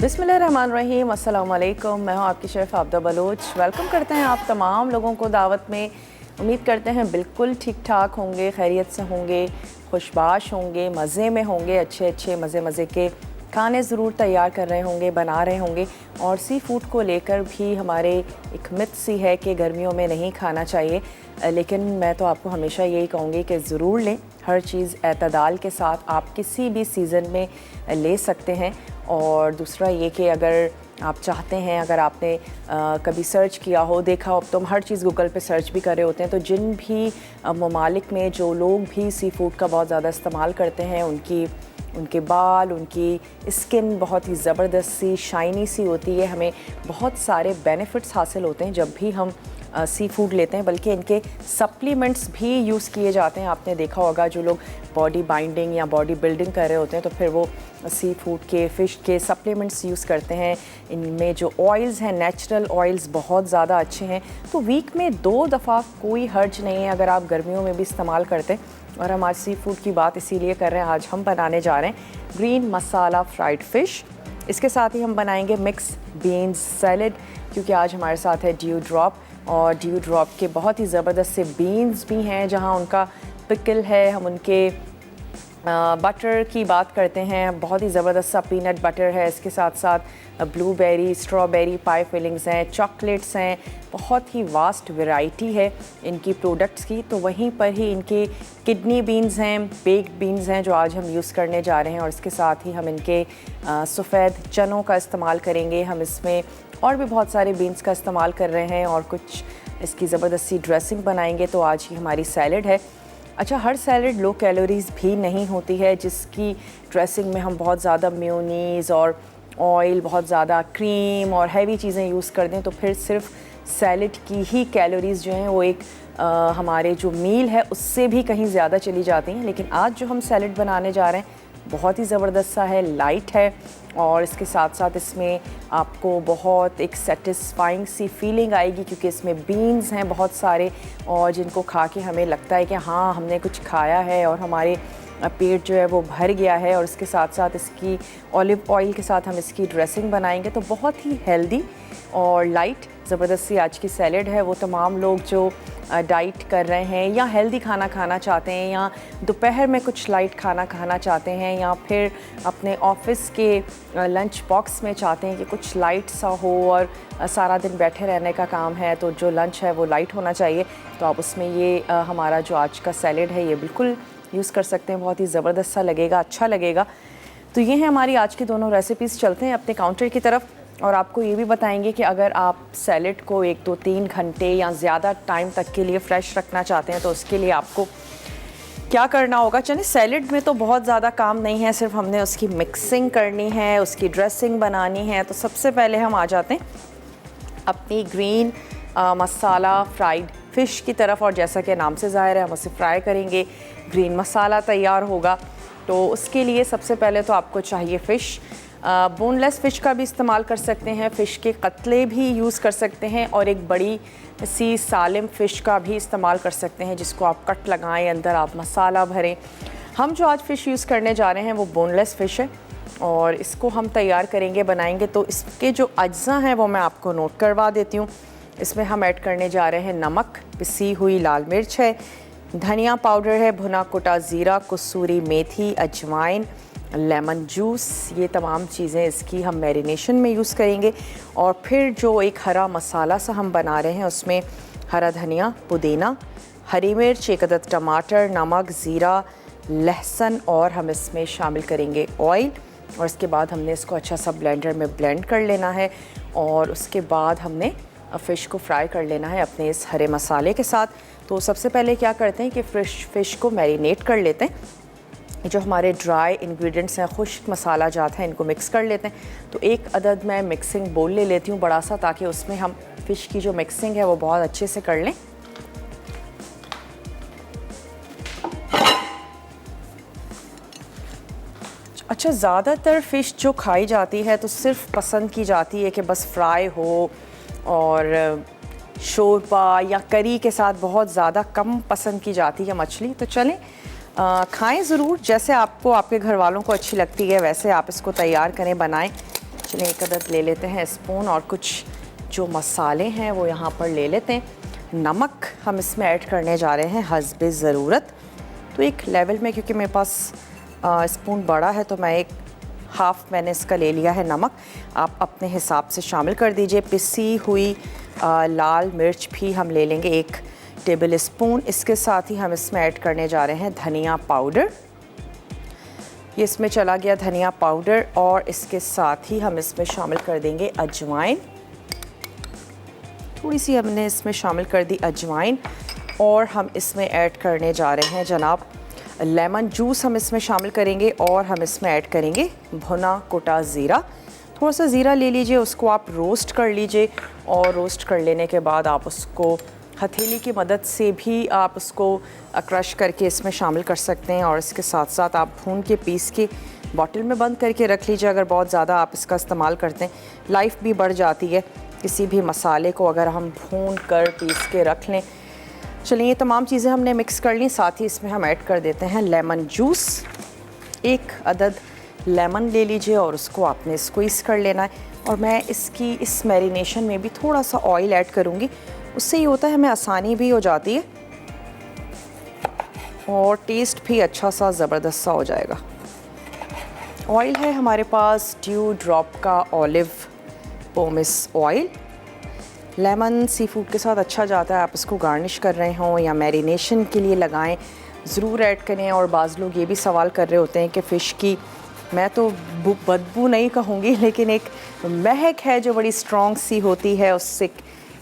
बिस्मिल्लाहिर्रहमानिर्रहीम, अस्सलाम वालेकुम। मैं हूँ आपकी शेफ़ आबदा बलोच। वेलकम करते हैं आप तमाम लोगों को दावत में। उम्मीद करते हैं बिल्कुल ठीक ठाक होंगे, खैरियत से होंगे, खुशबाश होंगे, मज़े में होंगे, अच्छे अच्छे मज़े के खाने ज़रूर तैयार कर रहे होंगे, बना रहे होंगे। और सी फूड को लेकर भी हमारे एक मिथ सी है कि गर्मियों में नहीं खाना चाहिए, लेकिन मैं तो आपको हमेशा यही कहूँगी कि ज़रूर लें। हर चीज़ एतदाल के साथ आप किसी भी सीज़न में ले सकते हैं। और दूसरा ये कि अगर आप चाहते हैं, अगर आपने कभी सर्च किया हो, देखा हो, तो हम हर चीज़ गूगल पे सर्च भी कर रहे होते हैं, तो जिन भी ममालिक में जो लोग भी सी फूड का बहुत ज़्यादा इस्तेमाल करते हैं, उनके बाल, उनकी स्किन बहुत ही ज़बरदस्त सी शाइनी सी होती है। हमें बहुत सारे बेनिफिट्स हासिल होते हैं जब भी हम सी फूड लेते हैं, बल्कि इनके सप्लीमेंट्स भी यूज़ किए जाते हैं। आपने देखा होगा जो लोग बॉडी बाइंडिंग या बॉडी बिल्डिंग कर रहे होते हैं, तो फिर वो सी फूड के, फ़िश के सप्लीमेंट्स यूज़ करते हैं। इनमें जो ऑयल्स हैं, नेचुरल ऑयल्स बहुत ज़्यादा अच्छे हैं। तो वीक में 2 दफ़ा कोई हर्ज नहीं है अगर आप गर्मियों में भी इस्तेमाल करते हैं। और हम आज सी फूड की बात इसीलिए कर रहे हैं, आज हम बनाने जा रहे हैं ग्रीन मसाला फ्राइड फ़िश। इसके साथ ही हम बनाएंगे मिक्स बीन्स सैलड, क्योंकि आज हमारे साथ है ड्यू ड्रॉप। और ड्यू ड्रॉप के बहुत ही ज़बरदस्त से बीन्स भी हैं, जहां उनका पिकल है। हम उनके बटर की बात करते हैं, बहुत ही ज़बरदस्त सा पीनट बटर है। इसके साथ साथ ब्लूबेरी, स्ट्रॉबेरी पाई फिलिंग्स हैं, चॉकलेट्स हैं, बहुत ही वास्ट वैरायटी है इनकी प्रोडक्ट्स की। तो वहीं पर ही इनके किडनी बीन्स हैं, बेक्ड बीन्स हैं, जो आज हम यूज़ करने जा रहे हैं। और इसके साथ ही हम इनके सफ़ेद चनों का इस्तेमाल करेंगे। हम इसमें और भी बहुत सारे बीन्स का इस्तेमाल कर रहे हैं और कुछ इसकी ज़बरदस्त सी ड्रेसिंग बनाएंगे। तो आज की हमारी सैलड है। अच्छा, हर सैलड लो कैलोरीज़ भी नहीं होती है, जिसकी ड्रेसिंग में हम बहुत ज़्यादा मेयोनीज़ और ऑयल, बहुत ज़्यादा क्रीम और हैवी चीज़ें यूज़ कर दें, तो फिर सिर्फ सैलड की ही कैलोरीज़ जो हैं वो एक हमारे जो मील है उससे भी कहीं ज़्यादा चली जाती हैं। लेकिन आज जो हम सैलड बनाने जा रहे हैं बहुत ही ज़बरदस्त सा है, लाइट है, और इसके साथ साथ इसमें आपको बहुत एक सेटिस्फाइंग सी फीलिंग आएगी, क्योंकि इसमें बीन्स हैं बहुत सारे, और जिनको खा के हमें लगता है कि हाँ, हमने कुछ खाया है और हमारे पेट जो है वो भर गया है। और इसके साथ साथ इसकी ऑलिव ऑयल के साथ हम इसकी ड्रेसिंग बनाएंगे। तो बहुत ही हेल्दी और लाइट ज़बरदस्त सी आज की सैलड है। वो तमाम लोग जो डाइट कर रहे हैं, या हेल्दी खाना खाना चाहते हैं, या दोपहर में कुछ लाइट खाना खाना चाहते हैं, या फिर अपने ऑफिस के लंच बॉक्स में चाहते हैं कि कुछ लाइट सा हो, और सारा दिन बैठे रहने का काम है, तो जो लंच है वो लाइट होना चाहिए। तो आप उसमें ये हमारा जो आज का सैलड है ये बिल्कुल यूज़ कर सकते हैं। बहुत ही ज़बरदस्त सा लगेगा, अच्छा लगेगा। तो ये हैं हमारी आज की दोनों रेसिपीज़। चलते हैं अपने काउंटर की तरफ और आपको ये भी बताएंगे कि अगर आप सैलड को 1, 2, 3 घंटे या ज़्यादा टाइम तक के लिए फ़्रेश रखना चाहते हैं, तो उसके लिए आपको क्या करना होगा। चलिए, सैलड में तो बहुत ज़्यादा काम नहीं है, सिर्फ हमने उसकी मिक्सिंग करनी है, उसकी ड्रेसिंग बनानी है। तो सबसे पहले हम आ जाते हैं अपनी ग्रीन मसाला फ्राइड फ़िश की तरफ। और जैसा कि नाम से ज़ाहिर है, हम उसे फ्राई करेंगे, ग्रीन मसाला तैयार होगा। तो उसके लिए सबसे पहले तो आपको चाहिए फ़िश। बोनलेस फ़िश का भी इस्तेमाल कर सकते हैं, फ़िश के कतले भी यूज़ कर सकते हैं, और एक बड़ी सी सालिम फ़िश का भी इस्तेमाल कर सकते हैं, जिसको आप कट लगाएं, अंदर आप मसाला भरें। हम जो आज फ़िश यूज़ करने जा रहे हैं वो बोनलेस फ़िश है, और इसको हम तैयार करेंगे, बनाएंगे। तो इसके जो अज्जा हैं वो मैं आपको नोट करवा देती हूँ। इसमें हम ऐड करने जा रहे हैं नमक, पिसी हुई लाल मिर्च है, धनिया पाउडर है, भुना कुटा ज़ीरा, कसूरी मेथी, अजवाइन, लेमन जूस। ये तमाम चीज़ें इसकी हम मैरिनेशन में यूज़ करेंगे। और फिर जो एक हरा मसाला सा हम बना रहे हैं, उसमें हरा धनिया, पुदीना, हरी मिर्च, एक अदद टमाटर, नमक, ज़ीरा, लहसुन, और हम इसमें शामिल करेंगे ऑयल। और इसके बाद हमने इसको अच्छा सा ब्लेंडर में ब्लेंड कर लेना है, और उसके बाद हमने फ़िश को फ्राई कर लेना है अपने इस हरे मसाले के साथ। तो सबसे पहले क्या करते हैं कि फ़िश को मैरिनेट कर लेते हैं। जो हमारे ड्राई इंग्रेडिएंट्स हैं, खुश्क मसाला जात है, इनको मिक्स कर लेते हैं। तो एक अदद मैं मिक्सिंग बोल ले लेती हूँ बड़ा सा, ताकि उसमें हम फ़िश की जो मिक्सिंग है वो बहुत अच्छे से कर लें। अच्छा, ज़्यादातर फ़िश जो खाई जाती है तो सिर्फ पसंद की जाती है कि बस फ्राई हो, और शोरबा या करी के साथ बहुत ज़्यादा कम पसंद की जाती है मछली। तो चलें, खाएं ज़रूर, जैसे आपको आपके घर वालों को अच्छी लगती है वैसे आप इसको तैयार करें, बनाएं। चलिए एक अदद ले लेते हैं स्पून और कुछ जो मसाले हैं वो यहाँ पर ले लेते हैं। नमक हम इसमें ऐड करने जा रहे हैं हस्बे ज़रूरत। तो एक लेवल में, क्योंकि मेरे पास स्पून बड़ा है तो मैं एक हाफ़ मैंने इसका ले लिया है नमक। आप अपने हिसाब से शामिल कर दीजिए। पिसी हुई लाल मिर्च भी हम ले लेंगे 1 टेबल स्पून। इसके साथ ही हम इसमें ऐड करने जा रहे हैं धनिया पाउडर। ये इसमें चला गया धनिया पाउडर। और इसके साथ ही हम इसमें शामिल कर देंगे अजवाइन। थोड़ी सी हमने इसमें शामिल कर दी अजवाइन। और हम इसमें ऐड करने जा रहे हैं जनाब लेमन जूस हम इसमें शामिल करेंगे। और हम इसमें ऐड करेंगे भुना कुटा ज़ीरा। थोड़ा सा ज़ीरा ले लीजिए, उसको आप रोस्ट कर लीजिए। और रोस्ट कर लेने के बाद आप उसको हथेली की मदद से भी आप उसको क्रश करके इसमें शामिल कर सकते हैं। और इसके साथ साथ आप भून के पीस के बॉटल में बंद करके रख लीजिए। अगर बहुत ज़्यादा आप इसका इस्तेमाल करते हैं, लाइफ भी बढ़ जाती है किसी भी मसाले को अगर हम भून कर पीस के रख लें। चलिए ये तमाम चीज़ें हमने मिक्स कर ली। साथ ही इसमें हम ऐड कर देते हैं लेमन जूस। 1 अदद लेमन ले लीजिए और उसको आपने स्क्वीज़ कर लेना है। और मैं इस मैरिनेशन में भी थोड़ा सा ऑयल ऐड करूँगी। उससे ये होता है हमें आसानी भी हो जाती है और टेस्ट भी अच्छा सा ज़बरदस्त सा हो जाएगा। ऑयल है हमारे पास ड्यू ड्रॉप का olive pomace oil. Lemon sea food के साथ अच्छा जाता है। आप इसको गार्निश कर रहे हों या मैरिनेशन के लिए लगाएं, ज़रूर ऐड करें। और बाज़ लोग ये भी सवाल कर रहे होते हैं कि फ़िश की, मैं तो बदबू नहीं कहूँगी, लेकिन एक महक है जो बड़ी स्ट्रॉन्ग सी होती है, उससे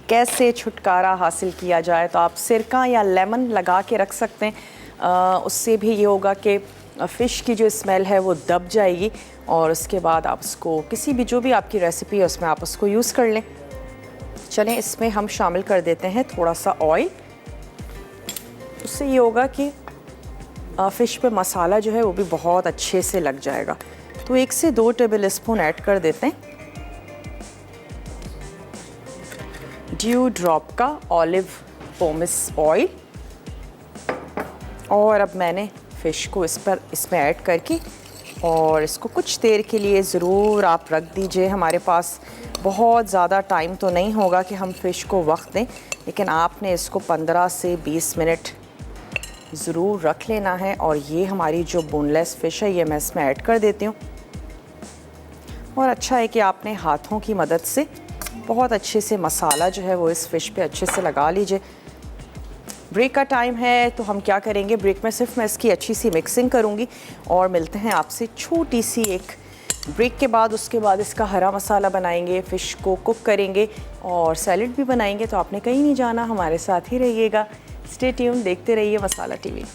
कैसे छुटकारा हासिल किया जाए। तो आप सिरका या लेमन लगा के रख सकते हैं। उससे भी ये होगा कि फ़िश की जो स्मेल है वो दब जाएगी। और उसके बाद आप उसको किसी भी, जो भी आपकी रेसिपी है उसमें आप उसको यूज़ कर लें। चलें इसमें हम शामिल कर देते हैं थोड़ा सा ऑयल। उससे ये होगा कि फ़िश पे मसाला जो है वो भी बहुत अच्छे से लग जाएगा। तो 1 से 2 टेबल स्पून ऐड कर देते हैं ड्यू ड्रॉप का ऑलिव पोमेस ऑयल। और अब मैंने फ़िश को इसमें ऐड करके और इसको कुछ देर के लिए ज़रूर आप रख दीजिए। हमारे पास बहुत ज़्यादा टाइम तो नहीं होगा कि हम फ़िश को वक्त दें, लेकिन आपने इसको 15 से 20 मिनट ज़रूर रख लेना है। और ये हमारी जो बोनलेस फ़िश है ये मैं इसमें ऐड कर देती हूँ। और अच्छा है कि आपने हाथों की मदद से बहुत अच्छे से मसाला जो है वो इस फ़िश पे अच्छे से लगा लीजिए। ब्रेक का टाइम है तो हम क्या करेंगे, ब्रेक में सिर्फ मैं इसकी अच्छी सी मिक्सिंग करूँगी। और मिलते हैं आपसे छोटी सी एक ब्रेक के बाद। उसके बाद इसका हरा मसाला बनाएंगे, फ़िश को कुक करेंगे और सैलेड भी बनाएंगे। तो आपने कहीं नहीं जाना, हमारे साथ ही रहिएगा। स्टे ट्यून, देखते रहिए मसाला टीवी।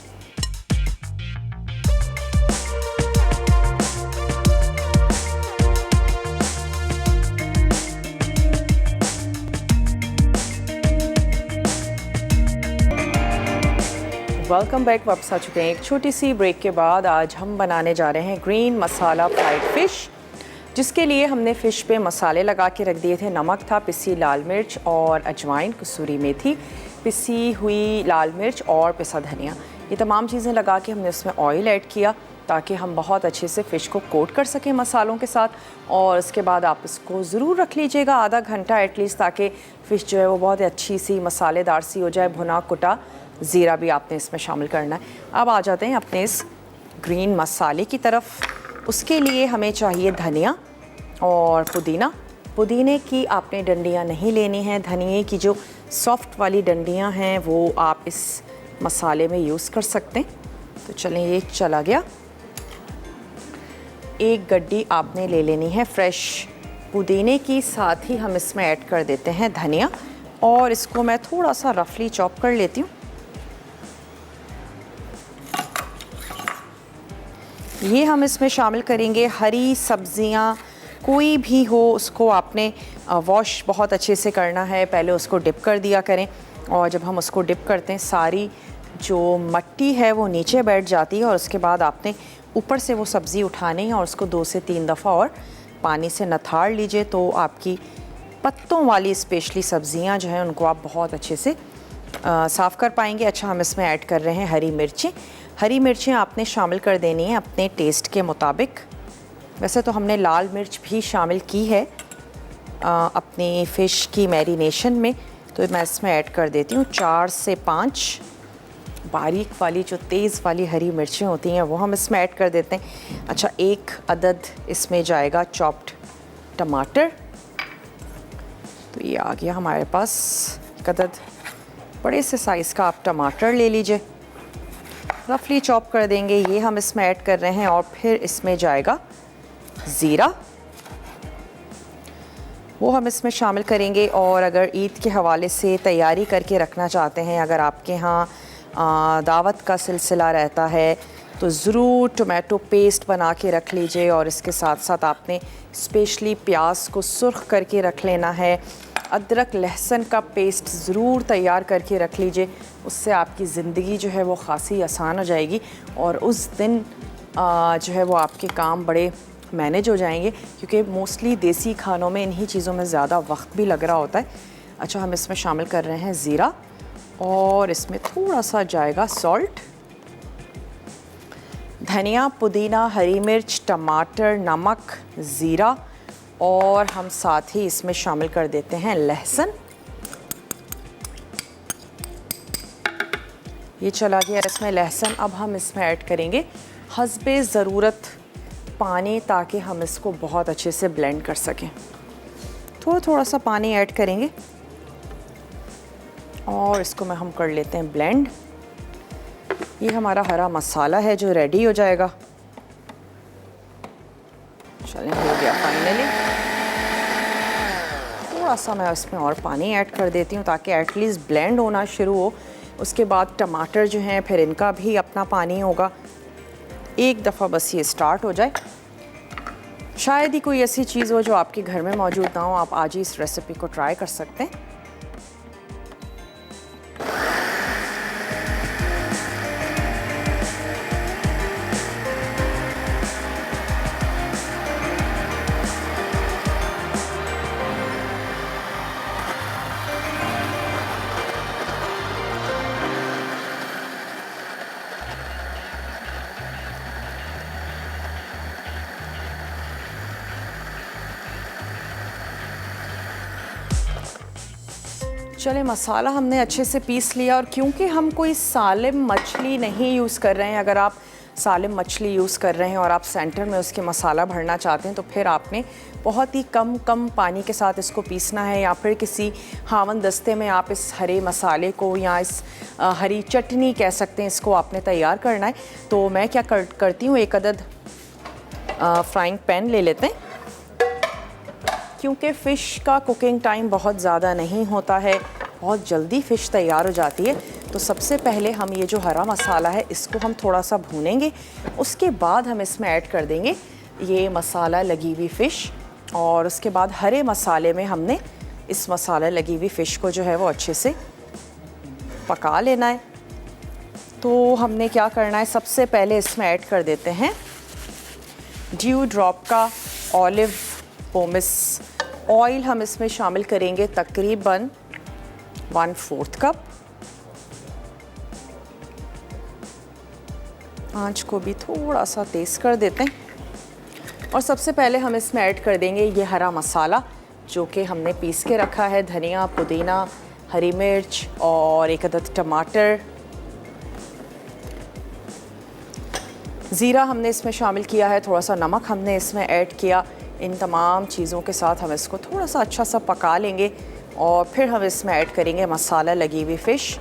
वेलकम बैक, वापस आ चुके हैं एक छोटी सी ब्रेक के बाद। आज हम बनाने जा रहे हैं ग्रीन मसाला फ्राइड फ़िश, जिसके लिए हमने फ़िश पे मसाले लगा के रख दिए थे। नमक था, पिसी लाल मिर्च और अजवाइन, कसूरी मेथी, पिसी हुई लाल मिर्च और पिसा धनिया। ये तमाम चीज़ें लगा के हमने उसमें ऑयल ऐड किया ताकि हम बहुत अच्छे से फ़िश को कोट कर सकें मसालों के साथ। और उसके बाद आप इसको ज़रूर रख लीजिएगा आधा घंटा एटलीस्ट, ताकि फ़िश जो है वो बहुत अच्छी सी मसालेदार सी हो जाए। भुना कुटा ज़ीरा भी आपने इसमें शामिल करना है। अब आ जाते हैं अपने इस ग्रीन मसाले की तरफ। उसके लिए हमें चाहिए धनिया और पुदीना। पुदीने की आपने डंडियाँ नहीं लेनी हैं, धनिए की जो सॉफ्ट वाली डंडियाँ हैं वो आप इस मसाले में यूज़ कर सकते हैं। तो चलें, ये चला गया। 1 गड्डी आपने ले लेनी है फ्रेश पुदीने की। साथ ही हम इसमें ऐड कर देते हैं धनिया और इसको मैं थोड़ा सा रफली चॉप कर लेती हूँ। ये हम इसमें शामिल करेंगे हरी सब्जियाँ, कोई भी हो उसको आपने वॉश बहुत अच्छे से करना है। पहले उसको डिप कर दिया करें और जब हम उसको डिप करते हैं सारी जो मट्टी है वो नीचे बैठ जाती है। और उसके बाद आपने ऊपर से वो सब्ज़ी उठानी है और उसको 2 से 3 दफ़ा और पानी से नथाड़ लीजिए। तो आपकी पत्तों वाली स्पेशली सब्ज़ियाँ जो हैं उनको आप बहुत अच्छे से साफ़ कर पाएंगे। अच्छा, हम इसमें ऐड कर रहे हैं हरी मिर्चें। हरी मिर्चें आपने शामिल कर देनी है अपने टेस्ट के मुताबिक। वैसे तो हमने लाल मिर्च भी शामिल की है अपनी फ़िश की मैरिनेशन में, तो मैं इसमें ऐड कर देती हूँ 4 से 5 बारीक वाली जो तेज़ वाली हरी मिर्चें होती हैं वो हम इसमें ऐड कर देते हैं। अच्छा, 1 अदद इसमें जाएगा चॉप्ड टमाटर। तो ये आ गया हमारे पास 1 अदद। बड़े से साइज़ का आप टमाटर ले लीजिए, रफली चॉप कर देंगे, ये हम इसमें ऐड कर रहे हैं। और फिर इसमें जाएगा ज़ीरा, वो हम इसमें शामिल करेंगे। और अगर ईद के हवाले से तैयारी करके रखना चाहते हैं, अगर आपके यहाँ दावत का सिलसिला रहता है तो ज़रूर टोमेटो पेस्ट बना के रख लीजिए। और इसके साथ साथ आपने स्पेशली प्याज को सुर्ख करके रख लेना है। अदरक लहसुन का पेस्ट ज़रूर तैयार करके रख लीजिए, उससे आपकी ज़िंदगी जो है वो ख़ासी आसान हो जाएगी और उस दिन जो है वो आपके काम बड़े मैनेज हो जाएंगे, क्योंकि मोस्टली देसी खानों में इन्हीं चीज़ों में ज़्यादा वक्त भी लग रहा होता है। अच्छा, हम इसमें शामिल कर रहे हैं ज़ीरा और इसमें थोड़ा सा जाएगा सॉल्ट, धनिया, पुदीना, हरी मिर्च, टमाटर, नमक, ज़ीरा और हम साथ ही इसमें शामिल कर देते हैं लहसुन। ये चला गया इसमें लहसुन। अब हम इसमें ऐड करेंगे हस्बे ज़रूरत पानी, ताकि हम इसको बहुत अच्छे से ब्लेंड कर सकें। थोड़ा सा पानी ऐड करेंगे और इसको हम कर लेते हैं ब्लेंड। ये हमारा हरा मसाला है जो रेडी हो जाएगा। चलें, हो गया फाइनली। थोड़ा सा मैं इसमें और पानी ऐड कर देती हूँ ताकि एटलीस्ट ब्लेंड होना शुरू हो। उसके बाद टमाटर जो हैं फिर इनका भी अपना पानी होगा। एक दफ़ा बस ये स्टार्ट हो जाए, शायद ही कोई ऐसी चीज़ हो जो आपके घर में मौजूद ना हो, आप आज ही इस रेसिपी को ट्राई कर सकते हैं। चले, मसाला हमने अच्छे से पीस लिया। और क्योंकि हम कोई सालिम मछली नहीं यूज़ कर रहे हैं, अगर आप सालिम मछली यूज़ कर रहे हैं और आप सेंटर में उसके मसाला भरना चाहते हैं तो फिर आपने बहुत ही कम पानी के साथ इसको पीसना है, या फिर किसी हावन दस्ते में आप इस हरे मसाले को या इस हरी चटनी कह सकते हैं, इसको आपने तैयार करना है। तो मैं क्या करती हूँ, 1 अदद फ्राइंग पैन ले लेते हैं। क्योंकि फ़िश का कुकिंग टाइम बहुत ज़्यादा नहीं होता है, बहुत जल्दी फ़िश तैयार हो जाती है। तो सबसे पहले हम ये जो हरा मसाला है इसको हम थोड़ा सा भूनेंगे। उसके बाद हम इसमें ऐड कर देंगे ये मसाला लगी हुई फ़िश, और उसके बाद हरे मसाले में हमने इस मसाला लगी हुई फ़िश को जो है वो अच्छे से पका लेना है। तो हमने क्या करना है, सबसे पहले इसमें ऐड कर देते हैं ड्यू ड्रॉप का ऑलिव पोमिस ऑयल। हम इसमें शामिल करेंगे तकरीबन 1/4 कप। आंच को भी थोड़ा सा तेज़ कर देते हैं। और सबसे पहले हम इसमें ऐड कर देंगे ये हरा मसाला जो कि हमने पीस के रखा है, धनिया, पुदीना, हरी मिर्च और 1 अदद टमाटर। ज़ीरा हमने इसमें शामिल किया है, थोड़ा सा नमक हमने इसमें ऐड किया। इन तमाम चीज़ों के साथ हम इसको थोड़ा सा अच्छा सा पका लेंगे और फिर हम इसमें ऐड करेंगे मसाला लगी हुई फ़िश।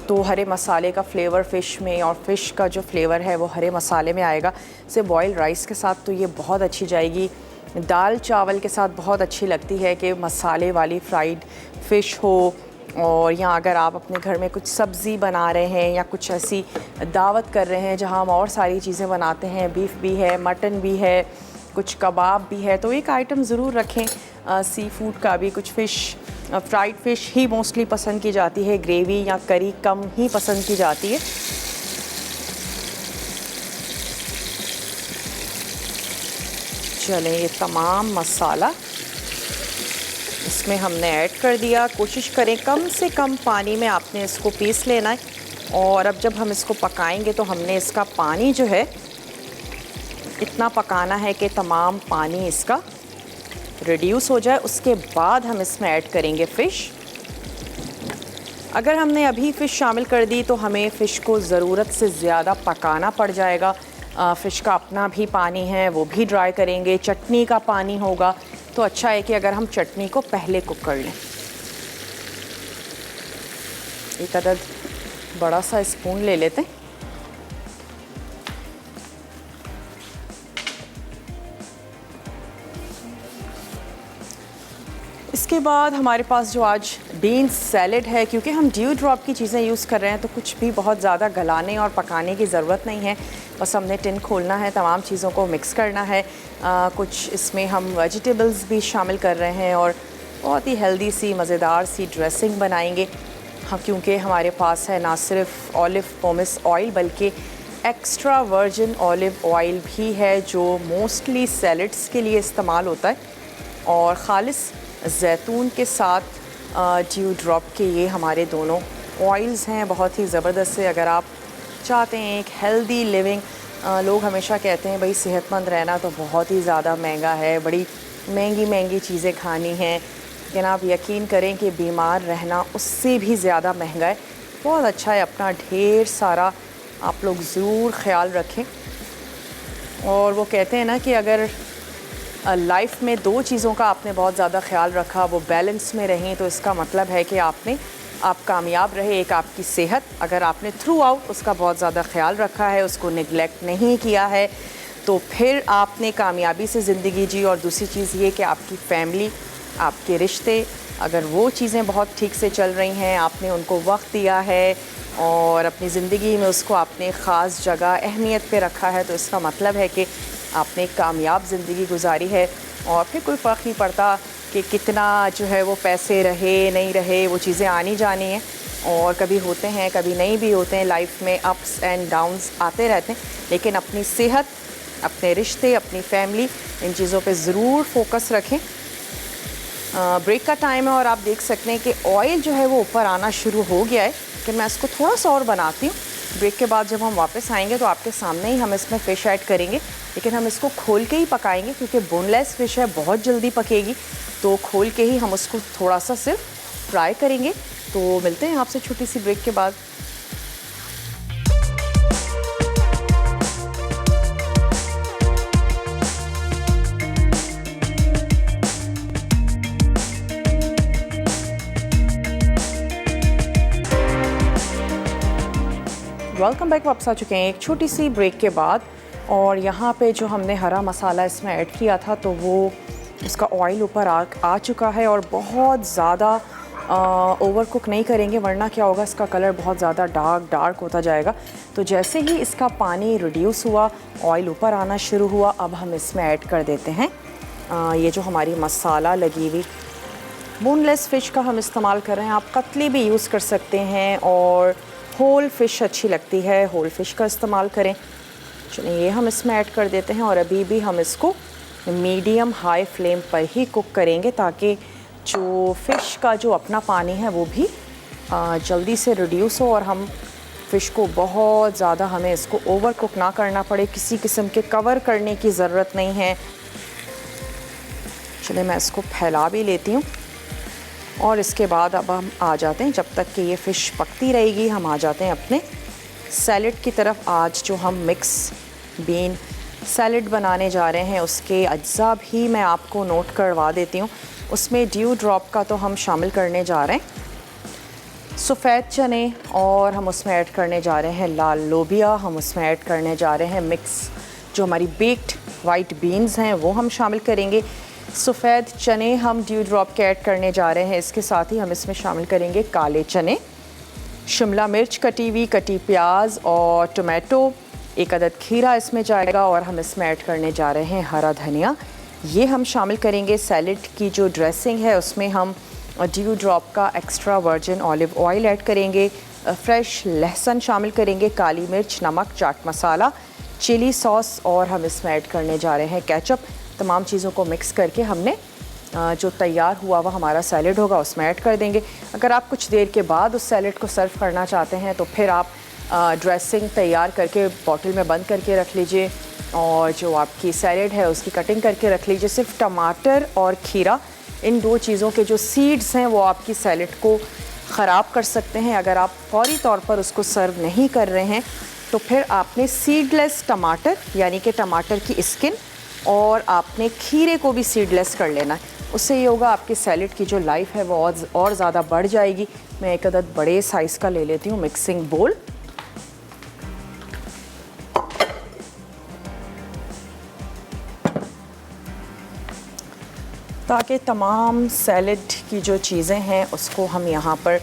तो हरे मसाले का फ्लेवर फ़िश में और फ़िश का जो फ्लेवर है वो हरे मसाले में आएगा। से बॉइल्ड राइस के साथ तो ये बहुत अच्छी जाएगी, दाल चावल के साथ बहुत अच्छी लगती है कि मसाले वाली फ्राइड फ़िश हो। और या अगर आप अपने घर में कुछ सब्ज़ी बना रहे हैं या कुछ ऐसी दावत कर रहे हैं जहाँ हम और सारी चीज़ें बनाते हैं, बीफ भी है, मटन भी है, कुछ कबाब भी है, तो एक आइटम ज़रूर रखें सी फूड का भी। कुछ फ़िश, फ्राइड फ़िश ही मोस्टली पसंद की जाती है, ग्रेवी या करी कम ही पसंद की जाती है। चलें, ये तमाम मसाला इसमें हमने ऐड कर दिया। कोशिश करें कम से कम पानी में आपने इसको पीस लेना है। और अब जब हम इसको पकाएंगे तो हमने इसका पानी जो है इतना पकाना है कि तमाम पानी इसका रिड्यूस हो जाए। उसके बाद हम इसमें ऐड करेंगे फ़िश। अगर हमने अभी फ़िश शामिल कर दी तो हमें फ़िश को ज़रूरत से ज़्यादा पकाना पड़ जाएगा। फ़िश का अपना भी पानी है, वो भी ड्राई करेंगे, चटनी का पानी होगा, तो अच्छा है कि अगर हम चटनी को पहले कुक कर लें। एक अदद बड़ा सा स्पून ले लेते हैं। इसके बाद हमारे पास जो आज बीन्स सैलेड है, क्योंकि हम ड्यू ड्रॉप की चीज़ें यूज़ कर रहे हैं तो कुछ भी बहुत ज़्यादा गलाने और पकाने की ज़रूरत नहीं है। बस हमने टिन खोलना है, तमाम चीज़ों को मिक्स करना है। कुछ इसमें हम वेजिटेबल्स भी शामिल कर रहे हैं और बहुत ही हेल्दी सी मज़ेदार सी ड्रेसिंग बनाएंगे। हाँ, क्योंकि हमारे पास है ना सिर्फ ऑलिव पोमेस ऑयल बल्कि एक्स्ट्रा वर्जिन ऑलिव ऑयल भी है जो मोस्टली सैलड्स के लिए इस्तेमाल होता है, और ख़ालिस जैतून के साथ ड्यू ड्रॉप के ये हमारे दोनों ऑयल्स हैं, बहुत ही ज़बरदस्त से। अगर आप चाहते हैं एक हेल्दी लिविंग, लोग हमेशा कहते हैं भाई सेहतमंद रहना तो बहुत ही ज़्यादा महंगा है, बड़ी महंगी चीज़ें खानी हैं, लेकिन आप यकीन करें कि बीमार रहना उससे भी ज़्यादा महंगा है। बहुत अच्छा है, अपना ढेर सारा आप लोग ज़रूर ख़्याल रखें। और वो कहते हैं ना कि अगर लाइफ में दो चीज़ों का आपने बहुत ज़्यादा ख्याल रखा, वो बैलेंस में रहें, तो इसका मतलब है कि आप कामयाब रहे। एक आपकी सेहत, अगर आपने थ्रू आउट उसका बहुत ज़्यादा ख्याल रखा है, उसको निगलेक्ट नहीं किया है, तो फिर आपने कामयाबी से ज़िंदगी जी। और दूसरी चीज़ ये कि आपकी फैमिली, आपके रिश्ते, अगर वो चीज़ें बहुत ठीक से चल रही हैं, आपने उनको वक्त दिया है और अपनी ज़िंदगी में उसको आपने ख़ास जगह अहमियत पे रखा है, तो इसका मतलब है कि आपने एक कामयाब ज़िंदगी गुजारी है। और फिर कोई फ़र्क नहीं पड़ता कि कितना जो है वो पैसे रहे नहीं रहे, वो चीज़ें आनी जानी हैं और कभी होते हैं कभी नहीं भी होते हैं। लाइफ में अप्स एंड डाउन्स आते रहते हैं, लेकिन अपनी सेहत, अपने रिश्ते, अपनी फैमिली, इन चीज़ों पे ज़रूर फोकस रखें। ब्रेक का टाइम है और आप देख सकते हैं कि ऑयल जो है वो ऊपर आना शुरू हो गया है, कि मैं इसको थोड़ा सा और बनाती हूँ। ब्रेक के बाद जब हम वापस आएंगे तो आपके सामने ही हम इसमें फ़िश ऐड करेंगे, लेकिन हम इसको खोल के ही पकाएंगे क्योंकि बोनलेस फ़िश है, बहुत जल्दी पकेगी, तो खोल के ही हम उसको थोड़ा सा सिर्फ फ्राई करेंगे। तो मिलते हैं आपसे छोटी सी ब्रेक के बाद। Welcome back. वापस आ चुके हैं एक छोटी सी ब्रेक के बाद, और यहाँ पे जो हमने हरा मसाला इसमें ऐड किया था तो वो उसका ऑयल ऊपर आ चुका है। और बहुत ज़्यादा ओवर कुक नहीं करेंगे, वरना क्या होगा, इसका कलर बहुत ज़्यादा डार्क होता जाएगा। तो जैसे ही इसका पानी रिड्यूस हुआ, ऑयल ऊपर आना शुरू हुआ, अब हम इसमें ऐड कर देते हैं ये जो हमारी मसाला लगी हुई बोनलेस फ़िश का हम इस्तेमाल कर रहे हैं। आप कतली भी यूज़ कर सकते हैं और होल फ़िश अच्छी लगती है, होल फ़िश का इस्तेमाल करें। चलिए ये हम इसमें ऐड कर देते हैं और अभी भी हम इसको मीडियम हाई फ्लेम पर ही कुक करेंगे, ताकि जो फ़िश का जो अपना पानी है वो भी जल्दी से रिड्यूस हो और हम फ़िश को बहुत ज़्यादा, हमें इसको ओवर कुक ना करना पड़े, किसी किस्म के कवर करने की ज़रूरत नहीं है। चलिए मैं इसको फैला भी लेती हूँ और इसके बाद अब हम आ जाते हैं, जब तक कि ये फ़िश पकती रहेगी, हम आ जाते हैं अपने सैलेड की तरफ। आज जो हम मिक्स बीन सैलेड बनाने जा रहे हैं उसके अज्जा भी मैं आपको नोट करवा देती हूँ। उसमें ड्यू ड्रॉप का तो हम शामिल करने जा रहे हैं सफ़ेद चने, और हम उसमें ऐड करने जा रहे हैं लाल लोबिया, हम उसमें ऐड करने जा रहे हैं मिक्स जो हमारी बेक्ड वाइट बीन्स हैं वो हम शामिल करेंगे। सफ़ेद चने हम ड्यू ड्रॉप के ऐड करने जा रहे हैं। इसके साथ ही हम इसमें शामिल करेंगे काले चने, शिमला मिर्च कटी हुई, कटी प्याज और टोमेटो, एक अदद खीरा इसमें जाएगा, और हम इसमें ऐड करने जा रहे हैं हरा धनिया। ये हम शामिल करेंगे। सैलेड की जो ड्रेसिंग है उसमें हम ड्यू ड्रॉप का extra virgin olive oil add करेंगे, फ्रेश लहसुन शामिल करेंगे, काली मिर्च, नमक, चाट मसाला, चिली सॉस, और हम इसमें ऐड करने जा रहे हैं केचप। तमाम चीज़ों को मिक्स करके हमने जो तैयार हुआ हुआ हमारा सैलेड होगा उसमें ऐड कर देंगे। अगर आप कुछ देर के बाद उस सैलेड को सर्व करना चाहते हैं तो फिर आप ड्रेसिंग तैयार करके बॉटल में बंद करके रख लीजिए, और जो आपकी सैलेड है उसकी कटिंग करके रख लीजिए। सिर्फ टमाटर और खीरा, इन दो चीज़ों के जो सीड्स हैं वो आपकी सैलेड को ख़राब कर सकते हैं। अगर आप फौरी तौर पर उसको सर्व नहीं कर रहे हैं तो फिर आपने सीडलेस टमाटर यानी कि टमाटर की स्किन और आपने खीरे को भी सीडलेस कर लेना है। उससे ये होगा आपकी सैलेड की जो लाइफ है वो और ज़्यादा बढ़ जाएगी। मैं एक अदद बड़े साइज़ का ले लेती हूँ मिक्सिंग बोल। ताकि तमाम सैलेड की जो चीज़ें हैं उसको हम यहाँ पर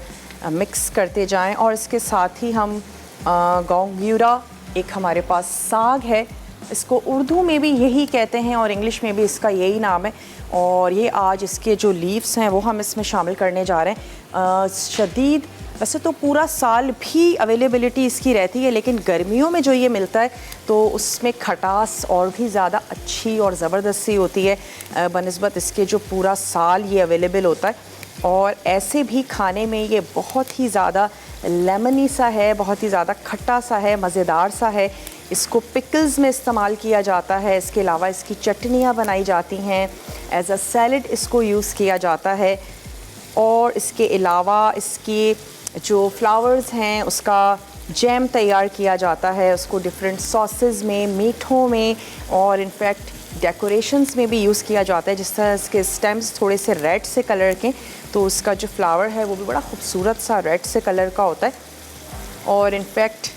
मिक्स करते जाएं। और इसके साथ ही हम गोंगयूरा, एक हमारे पास साग है, इसको उर्दू में भी यही कहते हैं और इंग्लिश में भी इसका यही नाम है। और ये आज इसके जो लीव्स हैं वो हम इसमें शामिल करने जा रहे हैं। शदीद वैसे तो पूरा साल भी अवेलेबिलिटी इसकी रहती है, लेकिन गर्मियों में जो ये मिलता है तो उसमें खटास और भी ज़्यादा अच्छी और ज़बरदस्त सी होती है बनिस्बत इसके जो पूरा साल ये अवेलेबल होता है। और ऐसे भी खाने में ये बहुत ही ज़्यादा लेमनी सा है, बहुत ही ज़्यादा खट्टा सा है, मज़ेदार सा है। इसको पिकल्स में इस्तेमाल किया जाता है। इसके अलावा इसकी चटनियाँ बनाई जाती हैं, एज अ सैलड इसको यूज़ किया जाता है। और इसके अलावा इसकी जो फ्लावर्स हैं उसका जैम तैयार किया जाता है, उसको डिफरेंट सॉसेस में, मीठों में और इनफैक्ट डेकोरेशंस में भी यूज़ किया जाता है। जिस तरह इसके स्टेम्स थोड़े से रेड से कलर के, तो उसका जो फ्लावर है वो भी बड़ा खूबसूरत सा रेड से कलर का होता है। और इनफैक्ट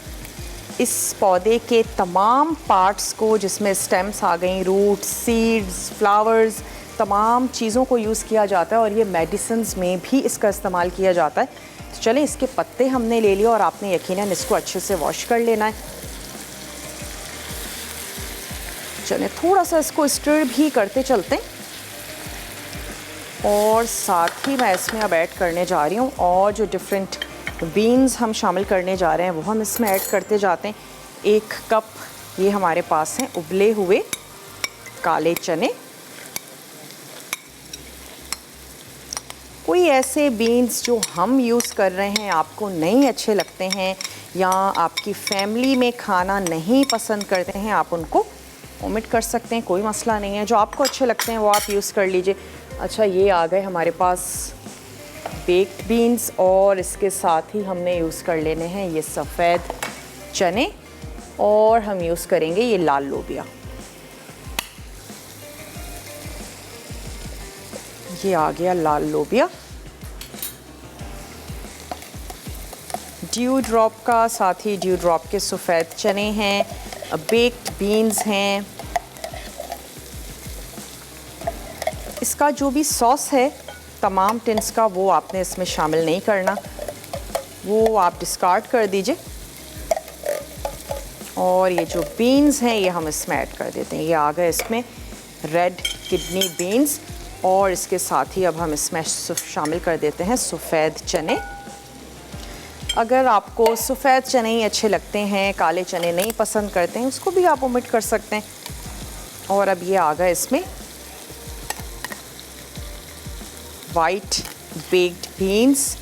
इस पौधे के तमाम पार्ट्स को, जिसमें स्टेम्स आ गई, रूट्स, सीड्स, फ्लावर्स, तमाम चीज़ों को यूज़ किया जाता है और ये मेडिसिन्स में भी इसका इस्तेमाल किया जाता है। तो चलें, इसके पत्ते हमने ले लिए और आपने यकीनन इसको अच्छे से वॉश कर लेना है। चलें, थोड़ा सा इसको स्टर भी करते चलते हैं। और साथ ही मैं इसमें अब ऐड करने जा रही हूँ और जो डिफरेंट बीन्स हम शामिल करने जा रहे हैं वो हम इसमें ऐड करते जाते हैं। 1 कप ये हमारे पास हैं उबले हुए काले चने। कोई ऐसे बीन्स जो हम यूज़ कर रहे हैं आपको नहीं अच्छे लगते हैं या आपकी फैमिली में खाना नहीं पसंद करते हैं, आप उनको ओमिट कर सकते हैं, कोई मसला नहीं है। जो आपको अच्छे लगते हैं वो आप यूज़ कर लीजिए। अच्छा, ये आ गए हमारे पास बेक्ड बीन्स और इसके साथ ही हमने यूज़ कर लेने हैं ये सफ़ेद चने और हम यूज़ करेंगे ये लाल लोबिया। ये आ गया लाल लोबिया, ड्यू ड्रॉप का, साथ ही ड्यू ड्रॉप के सफ़ेद चने हैं, बेक्ड बीन्स हैं। इसका जो भी सॉस है तमाम टिन्स का वो आपने इसमें शामिल नहीं करना, वो आप डिस्कार्ड कर दीजिए। और ये जो बीन्स हैं ये हम इसमें ऐड कर देते हैं। ये आ गए इसमें रेड किडनी बीन्स और इसके साथ ही अब हम इसमें शामिल कर देते हैं सफ़ेद चने। अगर आपको सफ़ेद चने ही अच्छे लगते हैं, काले चने नहीं पसंद करते हैं, उसको भी आप ओमिट कर सकते हैं। और अब ये आ गए इसमें white baked beans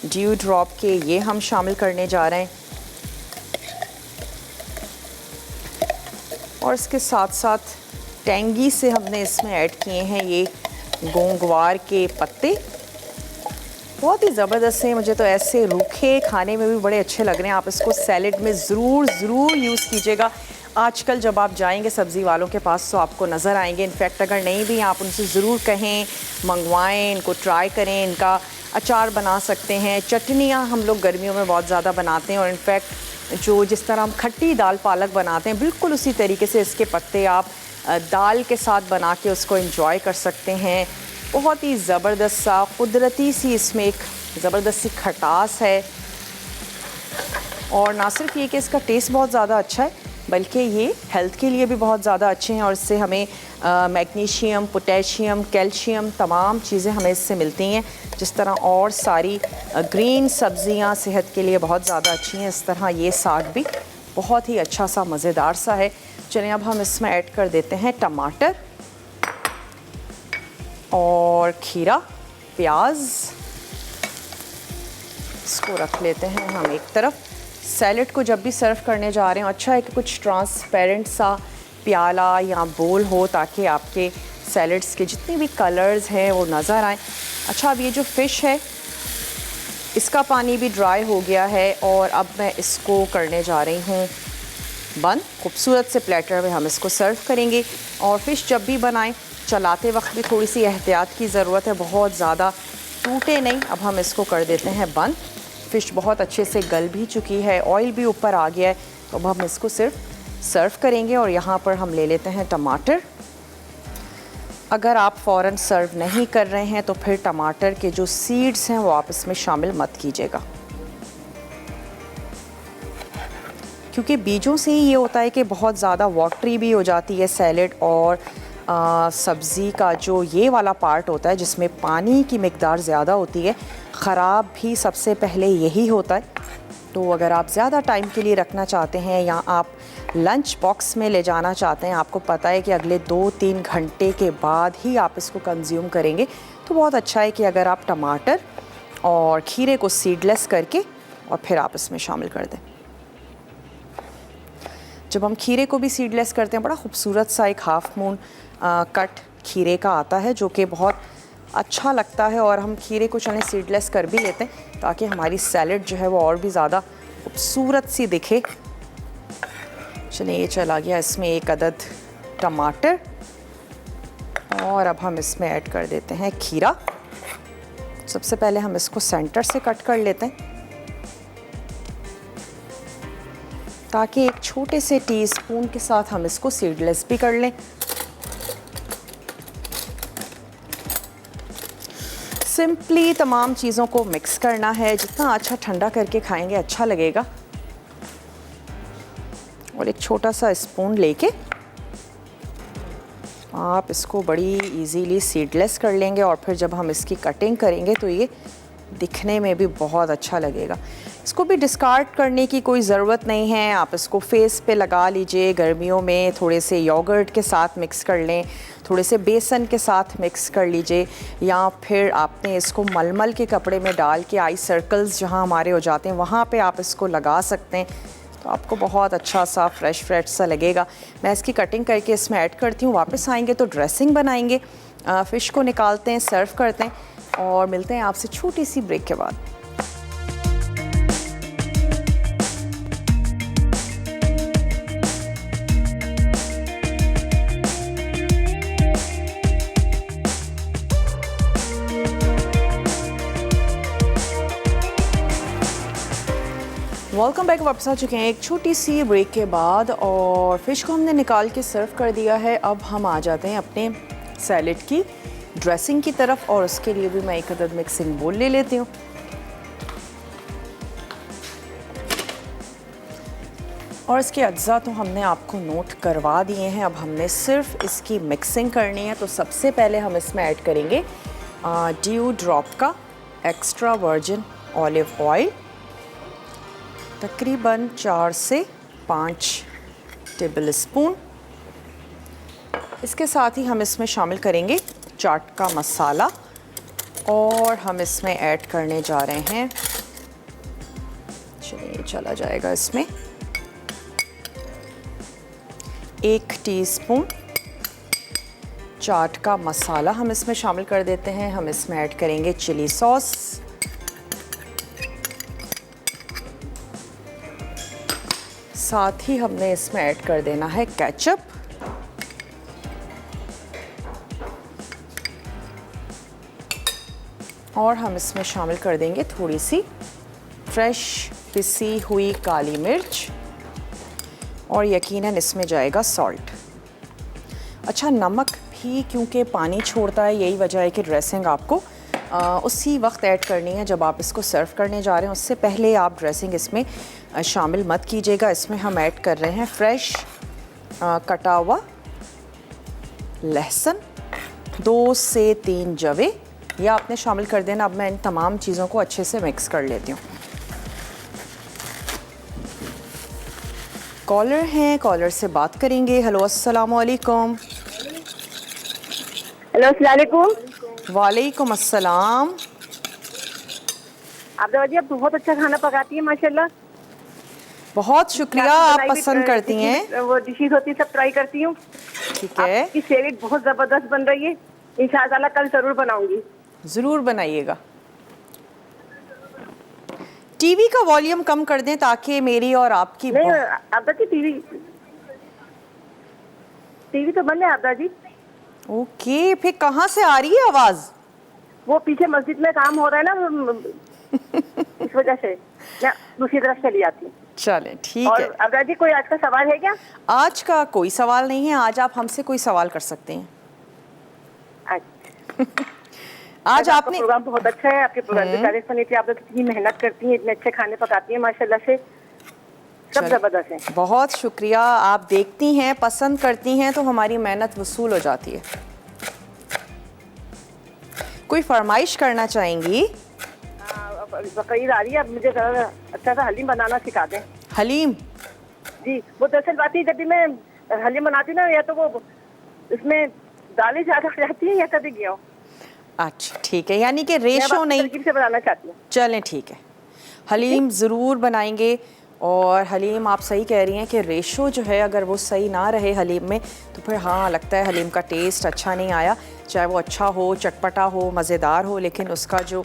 dew drop के, ये हम शामिल करने जा रहे हैं। और इसके साथ साथ टेंगी से हमने इसमें ऐड किए हैं ये गोंगवार के पत्ते, बहुत ही ज़बरदस्त हैं। मुझे तो ऐसे रूखे खाने में भी बड़े अच्छे लग रहे हैं। आप इसको सैलेड में ज़रूर यूज़ कीजिएगा। आजकल जब आप जाएंगे सब्ज़ी वालों के पास तो आपको नज़र आएंगे। इनफैक्ट अगर नहीं भी आप उनसे ज़रूर कहें, मंगवाएं, इनको ट्राई करें। इनका अचार बना सकते हैं, चटनियाँ हम लोग गर्मियों में बहुत ज़्यादा बनाते हैं। और इनफैक्ट जो जिस तरह हम खट्टी दाल पालक बनाते हैं, बिल्कुल उसी तरीके से इसके पत्ते आप दाल के साथ बना के उसको एंजॉय कर सकते हैं। बहुत ही ज़बरदस्त सा कुदरती सी इसमें एक ज़बरदस्त सी खटास है। और ना सिर्फ ये कि इसका टेस्ट बहुत ज़्यादा अच्छा है, बल्कि ये हेल्थ के लिए भी बहुत ज़्यादा अच्छे हैं। और इससे हमें मैग्नीशियम, पोटेशियम, कैल्शियम, तमाम चीज़ें हमें इससे मिलती हैं। जिस तरह और सारी ग्रीन सब्ज़ियाँ सेहत के लिए बहुत ज़्यादा अच्छी हैं, इस तरह ये साग भी बहुत ही अच्छा सा मज़ेदार सा है। चलिए, अब हम इसमें ऐड कर देते हैं टमाटर और खीरा, प्याज। इसको रख लेते हैं हम एक तरफ। सैलेड को जब भी सर्व करने जा रहे हैं, अच्छा है कि कुछ ट्रांसपेरेंट सा प्याला या बोल हो ताकि आपके सैलड्स के जितने भी कलर्स हैं वो नज़र आएँ। अच्छा, अब ये जो फ़िश है इसका पानी भी ड्राई हो गया है और अब मैं इसको करने जा रही हूँ बंद। खूबसूरत से प्लेटर में हम इसको सर्व करेंगे। और फ़िश जब भी बनाएं चलाते वक्त भी थोड़ी सी एहतियात की ज़रूरत है, बहुत ज़्यादा टूटे नहीं। अब हम इसको कर देते हैं बंद। फ़िश बहुत अच्छे से गल भी चुकी है, ऑयल भी ऊपर आ गया है, तो अब हम इसको सिर्फ सर्व करेंगे। और यहाँ पर हम ले लेते हैं टमाटर। अगर आप फ़ौरन सर्व नहीं कर रहे हैं तो फिर टमाटर के जो सीड्स हैं वो आप इसमें शामिल मत कीजिएगा, क्योंकि बीजों से ही ये होता है कि बहुत ज़्यादा वाटरी भी हो जाती है सैलड। और सब्ज़ी का जो ये वाला पार्ट होता है जिसमें पानी की मिकदार ज़्यादा होती है, ख़राब भी सबसे पहले यही होता है। तो अगर आप ज़्यादा टाइम के लिए रखना चाहते हैं या आप लंच बॉक्स में ले जाना चाहते हैं, आपको पता है कि अगले 2-3 घंटे के बाद ही आप इसको कंज्यूम करेंगे, तो बहुत अच्छा है कि अगर आप टमाटर और खीरे को सीडलेस करके और फिर आप इसमें शामिल कर दें। जब हम खीरे को भी सीडलेस करते हैं, बड़ा खूबसूरत सा एक हाफ मून कट खीरे का आता है जो कि बहुत अच्छा लगता है। और हम खीरे को चलें सीडलेस कर भी लेते हैं ताकि हमारी सैलड जो है वो और भी ज़्यादा खूबसूरत सी दिखे। चलिए, ये चला गया इसमें एक अदद टमाटर और अब हम इसमें ऐड कर देते हैं खीरा। सबसे पहले हम इसको सेंटर से कट कर लेते हैं ताकि एक छोटे से टीस्पून के साथ हम इसको सीडलेस भी कर लें। सिंपली तमाम चीज़ों को मिक्स करना है, जितना अच्छा ठंडा करके खाएंगे अच्छा लगेगा। और एक छोटा सा स्पून लेके आप इसको बड़ी इजीली सीडलेस कर लेंगे और फिर जब हम इसकी कटिंग करेंगे तो ये दिखने में भी बहुत अच्छा लगेगा। इसको भी डिस्कार्ड करने की कोई ज़रूरत नहीं है, आप इसको फेस पे लगा लीजिए। गर्मियों में थोड़े से योगर्ट के साथ मिक्स कर लें, थोड़े से बेसन के साथ मिक्स कर लीजिए, या फिर आपने इसको मलमल के कपड़े में डाल के आई सर्कल्स जहाँ हमारे हो जाते हैं वहाँ पे आप इसको लगा सकते हैं, तो आपको बहुत अच्छा सा फ्रेश सा लगेगा। मैं इसकी कटिंग करके इसमें ऐड करती हूँ। वापस आएंगे तो ड्रेसिंग बनाएंगे। फ़िश को निकालते हैं, सर्व करते हैं और मिलते हैं आपसे छोटी सी ब्रेक के बाद। Welcome back. वापस आ चुके हैं एक छोटी सी ब्रेक के बाद और फ़िश को हमने निकाल के सर्व कर दिया है। अब हम आ जाते हैं अपने सैलेड की ड्रेसिंग की तरफ और उसके लिए भी मैं एक अदद मिक्सिंग बोल ले लेती हूँ। और इसके अज्जा तो हमने आपको नोट करवा दिए हैं, अब हमने सिर्फ इसकी मिक्सिंग करनी है। तो सबसे पहले हम इसमें ऐड करेंगे ड्यू ड्रॉप का एक्स्ट्रा वर्जिन ऑलिव ऑयल, तकरीबन 4 से 5 टेबल स्पून। इसके साथ ही हम इसमें शामिल करेंगे चाट का मसाला और हम इसमें ऐड करने जा रहे हैं, चलिए चला जाएगा इसमें 1 टीस्पून चाट का मसाला हम इसमें शामिल कर देते हैं। हम इसमें ऐड करेंगे चिली सॉस, साथ ही हमने इसमें ऐड कर देना है केचप, और हम इसमें शामिल कर देंगे थोड़ी सी फ्रेश पिसी हुई काली मिर्च और यकीनन इसमें जाएगा सॉल्ट। अच्छा, नमक भी क्योंकि पानी छोड़ता है, यही वजह है कि ड्रेसिंग आपको उसी वक्त ऐड करनी है जब आप इसको सर्व करने जा रहे हैं। उससे पहले आप ड्रेसिंग इसमें शामिल मत कीजिएगा। इसमें हम ऐड कर रहे हैं फ्रेश कटा हुआ लहसुन, 2 से 3 जवे, या आपने शामिल कर देना। अब मैं इन तमाम चीज़ों को अच्छे से मिक्स कर लेती हूँ। कॉलर हैं, कॉलर से बात करेंगे। हेलो, अस्सलाम वालेकुम। हेलो, अस्सलाम वालेकुम। वालेकुम अस्सलाम। आप दरवाजे, आप बहुत अच्छा खाना पकाती है माशाल्लाह। बहुत शुक्रिया, आप पसंद करती हैं। वो डिशेज होती है सब ट्राई करती हूँ। ठीक है, आपकी सैलेड बहुत जबरदस्त बन रही है, इंशाअल्लाह कल जरूर बनाऊंगी। ज़रूर बनाइएगा। टीवी का वॉल्यूम कम कर दें ताकि मेरी और आपकी नहीं आबदा जी, टीवी तो बंद है आबदा जी। ओके, फिर कहाँ से आ रही है आवाज़? वो पीछे मस्जिद में काम हो रहा है ना, इस वजह से मैं दूसरी तरफ चली आती हूँ। चलें, ठीक और है। आबदा जी कोई आज का सवाल है क्या? आज का कोई सवाल नहीं है, आज आप हमसे कोई सवाल कर सकते हैं। अच्छा। आज आपने प्रोग्राम बहुत अच्छा है, आपके प्रोग्राम की तारीफ सुनी थी, आप लोग कितनी मेहनत करती हैं, इतने अच्छे खाने पकाती हैं, माशाल्लाह से सब जबरदस्त है। बहुत शुक्रिया, आप देखती हैं, पसंद करती हैं तो हमारी मेहनत वसूल हो जाती है। कोई फरमाइश करना चाहेंगी? बकरीद आ रही है, अब मुझे अच्छा सा हलीम बनाना सिखा दें। हलीम? जी, वो दरअसल बात है, जब भी मैं हलीम बनाती ना, या तो वो इसमें दालें ज्यादा हो जाती हैं या कभी गेहूं। अच्छा, ठीक है, यानी कि रेशो नहीं। तरकीब से बनाना चाहती हूँ। चलें, ठीक है, हलीम ज़रूर बनाएंगे। और हलीम आप सही कह रही हैं कि रेशो जो है अगर वो सही ना रहे हलीम में तो फिर हाँ लगता है हलीम का टेस्ट अच्छा नहीं आया, चाहे वो अच्छा हो, चटपटा हो, मज़ेदार हो, लेकिन उसका जो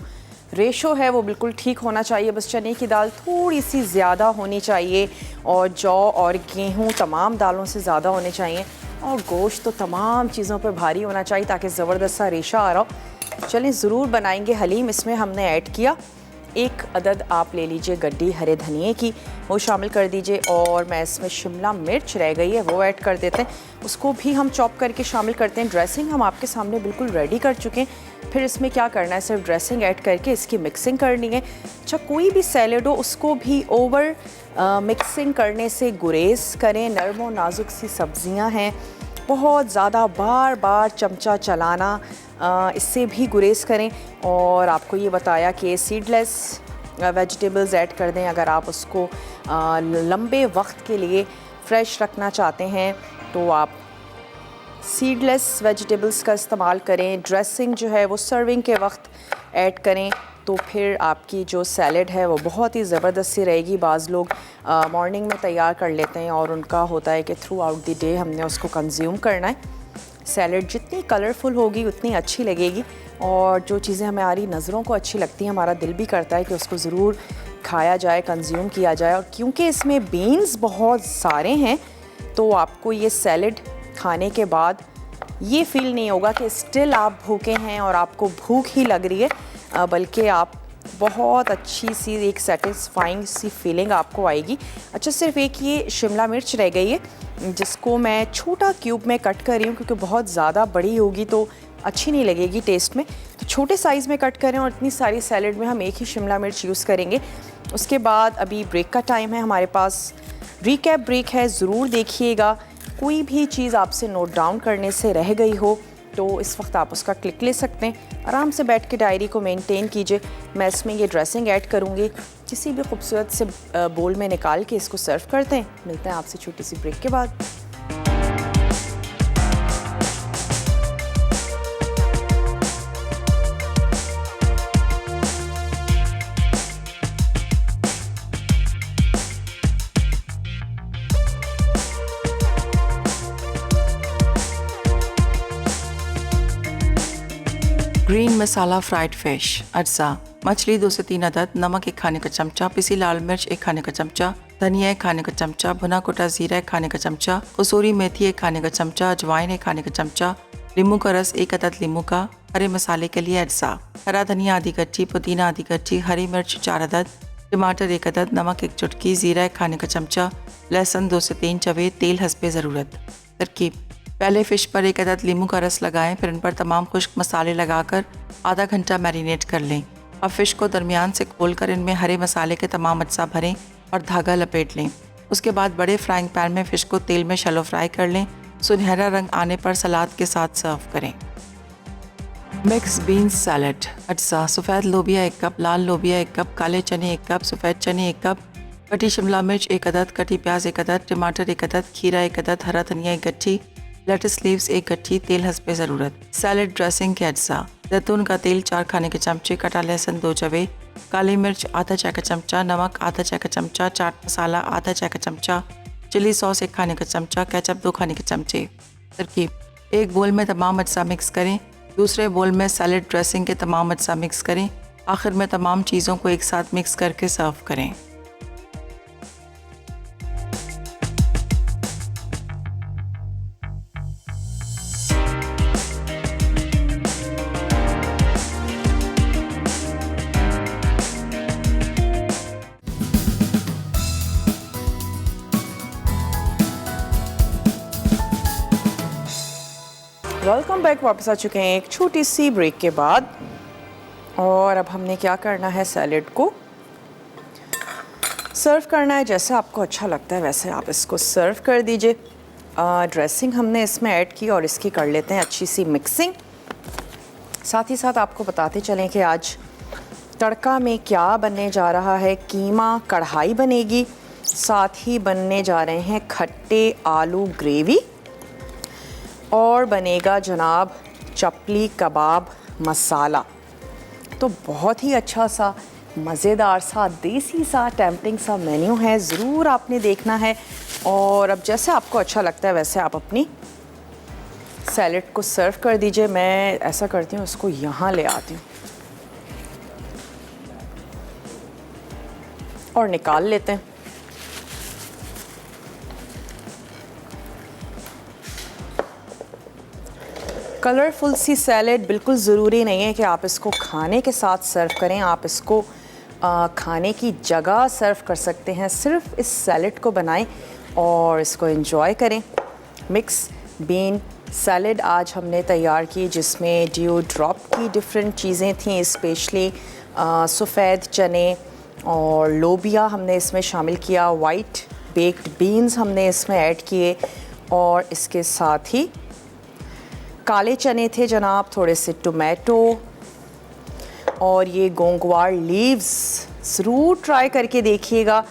रेशो है वो बिल्कुल ठीक होना चाहिए। बस चने की दाल थोड़ी सी ज़्यादा होनी चाहिए और जौ और गेहूँ तमाम दालों से ज़्यादा होने चाहिए और गोश्त तो तमाम चीज़ों पे भारी होना चाहिए ताकि ज़बरदस्त सा रेशा आ रहा हो। चलें, ज़रूर बनाएंगे हलीम। इसमें हमने ऐड किया 1 अदद आप ले लीजिए गड्डी हरे धनिए की, वो शामिल कर दीजिए। और मैं इसमें शिमला मिर्च रह गई है वो ऐड कर देते हैं, उसको भी हम चॉप करके शामिल करते हैं। ड्रेसिंग हम आपके सामने बिल्कुल रेडी कर चुके हैं। फिर इसमें क्या करना है, सिर्फ ड्रेसिंग ऐड करके इसकी मिक्सिंग करनी है। अच्छा, कोई भी सैलेड हो उसको भी ओवर मिक्सिंग करने से गुरेज करें। नरम और नाजुक सी सब्जियां हैं, बहुत ज़्यादा बार बार चमचा चलाना, इससे भी गुरेज करें। और आपको ये बताया कि सीडलेस वेजिटेबल्स ऐड कर दें अगर आप उसको लंबे वक्त के लिए फ्रेश रखना चाहते हैं तो आप सीडलेस वेजिटेबल्स का इस्तेमाल करें। ड्रेसिंग जो है वो सर्विंग के वक्त ऐड करें तो फिर आपकी जो सैलड है वो बहुत ही ज़बरदस्त सी रहेगी। बाज़ लोग मॉर्निंग में तैयार कर लेते हैं और उनका होता है कि थ्रू आउट द डे हमने उसको कंज्यूम करना है। सैलड जितनी कलरफुल होगी उतनी अच्छी लगेगी और जो चीज़ें हमारी नज़रों को अच्छी लगती हैं हमारा दिल भी करता है कि उसको ज़रूर खाया जाए, कंज्यूम किया जाए। और क्योंकि इसमें बीन्स बहुत सारे हैं तो आपको ये सैलड खाने के बाद ये फ़ील नहीं होगा कि स्टिल आप भूखे हैं और आपको भूख ही लग रही है, बल्कि आप बहुत अच्छी सी एक सेटिस्फाइंग सी फीलिंग आपको आएगी। अच्छा, सिर्फ एक ये शिमला मिर्च रह गई है जिसको मैं छोटा क्यूब में कट कर रही हूँ क्योंकि बहुत ज़्यादा बड़ी होगी तो अच्छी नहीं लगेगी टेस्ट में, तो छोटे साइज़ में कट करें। और इतनी सारी सैलड में हम एक ही शिमला मिर्च यूज़ करेंगे। उसके बाद अभी ब्रेक का टाइम है हमारे पास, रिकैप ब्रेक है, ज़रूर देखिएगा। कोई भी चीज़ आपसे नोट डाउन करने से रह गई हो तो इस वक्त आप उसका क्लिक ले सकते हैं। आराम से बैठ के डायरी को मेंटेन कीजिए। मैं इसमें ये ड्रेसिंग ऐड करूँगी, किसी भी खूबसूरत से बोल में निकाल के इसको सर्व करते हैं। मिलते हैं आपसे छोटी सी ब्रेक के बाद। ग्रीन मसाला फ्राइड फिश, अज्जा मछली 2 से 3 अदद, नमक 1 खाने का चमचा, पिसी लाल मिर्च 1 खाने का चमचा, धनिया 1 खाने का चमचा, भुना कुटा जीरा 1 खाने का चमचा, कसूरी मेथी 1 खाने का चमचा, अजवाइन 1 खाने का चमचा, नींबू का रस 1 अदद नींबू का, हरे मसाले के लिए अज्जा, हरा धनिया आधी कच्ची, पुदीना आधी कच्ची, हरी मिर्च 4 अदद, टमाटर 1 अदद, नमक 1 चुटकी, जीरा 1 खाने का चमचा, लहसुन 2 से 3 चवे, तेल हस्बे ज़रूरत। तरकीब: पहले फ़िश पर 1 अदद नींबू का रस लगाएं, फिर इन पर तमाम खुश्क मसाले लगाकर आधा घंटा मैरिनेट कर लें। अब फ़िश को दरमियान से खोलकर इनमें हरे मसाले के तमाम अज्जा भरें और धागा लपेट लें। उसके बाद बड़े फ्राइंग पैन में फ़िश को तेल में शैलो फ्राई कर लें। सुनहरा रंग आने पर सलाद के साथ सर्व करें। मिक्स बीन्स सैलड, अज्जा: सफ़ेद लोबिया 1 कप, लाल लोबिया 1 कप, काले चने 1 कप, सफ़ेद चने 1 कप, कटी शिमला मिर्च 1 अदद, कटी प्याज 1 अदद, टमाटर 1 अदद, खीरा 1 अदद, हरा धनिया 1 गट्ठी, लेटस लीव्स 1 गट्ठी, तेल हस्बे ज़रूरत। सैलड ड्रेसिंग के अज्जा: जैतून का तेल 4 खाने के चमचे, कटा लहसुन 2 चवे, काली मिर्च आधा चाय का चमचा, नमक आधा चाय का चमचा, चाट मसाला आधा चाय का चमचा, चिली सॉस 1 खाने का चमचा, केचप 2 खाने के चमचे। तरकीब: एक बोल में तमाम अज्जा मिक्स करें, दूसरे बोल में सैलेड ड्रेसिंग के तमाम अज्जा मिक्स करें, आखिर में तमाम चीज़ों को एक साथ मिक्स करके सर्व करें। Welcome back. वापस आ चुके हैं एक छोटी सी ब्रेक के बाद, और अब हमने क्या करना है, सैलेड को सर्व करना है। जैसे आपको अच्छा लगता है वैसे आप इसको सर्व कर दीजिए। ड्रेसिंग हमने इसमें ऐड की और इसकी कर लेते हैं अच्छी सी मिक्सिंग। साथ ही साथ आपको बताते चलें कि आज तड़का में क्या बनने जा रहा है। कीमा कढ़ाई बनेगी, साथ ही बनने जा रहे हैं खट्टे आलू ग्रेवी, और बनेगा जनाब चपली कबाब मसाला। तो बहुत ही अच्छा सा, मज़ेदार सा, देसी सा, टेम्पटिंग सा मेन्यू है। ज़रूर आपने देखना है। और अब जैसे आपको अच्छा लगता है वैसे आप अपनी सैलेड को सर्व कर दीजिए। मैं ऐसा करती हूँ, इसको यहाँ ले आती हूँ और निकाल लेते हैं। कलरफुल सी सैलेड, बिल्कुल ज़रूरी नहीं है कि आप इसको खाने के साथ सर्व करें। आप इसको खाने की जगह सर्व कर सकते हैं। सिर्फ इस सैलेड को बनाएं और इसको एंजॉय करें। मिक्स बीन सैलेड आज हमने तैयार की, जिसमें ड्यू ड्रॉप की डिफरेंट चीज़ें थीं, स्पेशली सफ़ेद चने और लोबिया हमने इसमें शामिल किया, वाइट बेक्ड बीन्स हमने इसमें ऐड किए, और इसके साथ ही काले चने थे जनाब, थोड़े से टोमेटो, और ये गोंगवार लीव्स। ज़रूर ट्राई करके देखिएगा,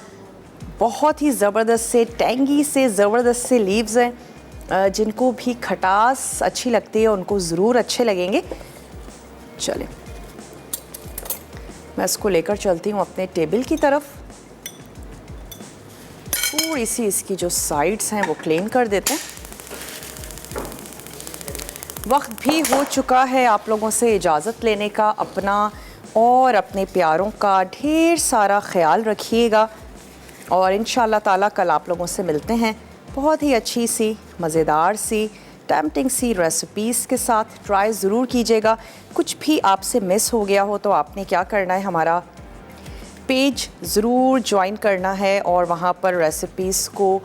बहुत ही ज़बरदस्त से, टेंगी से ज़बरदस्त से लीव्स हैं। जिनको भी खटास अच्छी लगती है उनको ज़रूर अच्छे लगेंगे। चलें, मैं इसको लेकर चलती हूँ अपने टेबल की तरफ। थोड़ी सी इसकी जो साइड्स हैं वो क्लीन कर देते हैं। वक्त भी हो चुका है आप लोगों से इजाज़त लेने का। अपना और अपने प्यारों का ढेर सारा ख्याल रखिएगा, और इंशाल्लाह ताला कल आप लोगों से मिलते हैं बहुत ही अच्छी सी, मज़ेदार सी, टेम्पटिंग सी रेसिपीज़ के साथ। ट्राई ज़रूर कीजिएगा। कुछ भी आपसे मिस हो गया हो तो आपने क्या करना है, हमारा पेज ज़रूर ज्वाइन करना है, और वहाँ पर रेसिपीज़ को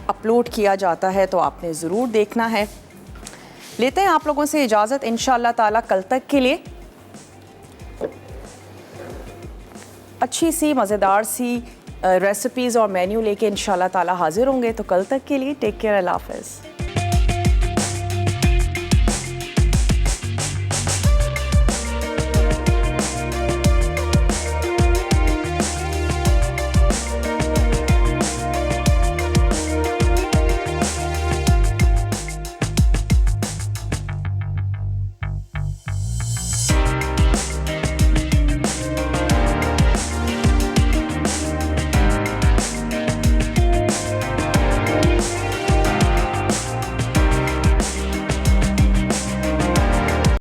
अपलोड किया जाता है, तो आपने ज़रूर देखना है। लेते हैं आप लोगों से इजाज़त इंशाअल्लाह ताला। कल तक के लिए अच्छी सी, मज़ेदार सी रेसिपीज़ और मेन्यू लेके इंशाअल्लाह ताला हाज़िर होंगे। तो कल तक के लिए टेक केयर, अल्लाह हाफ़िज़।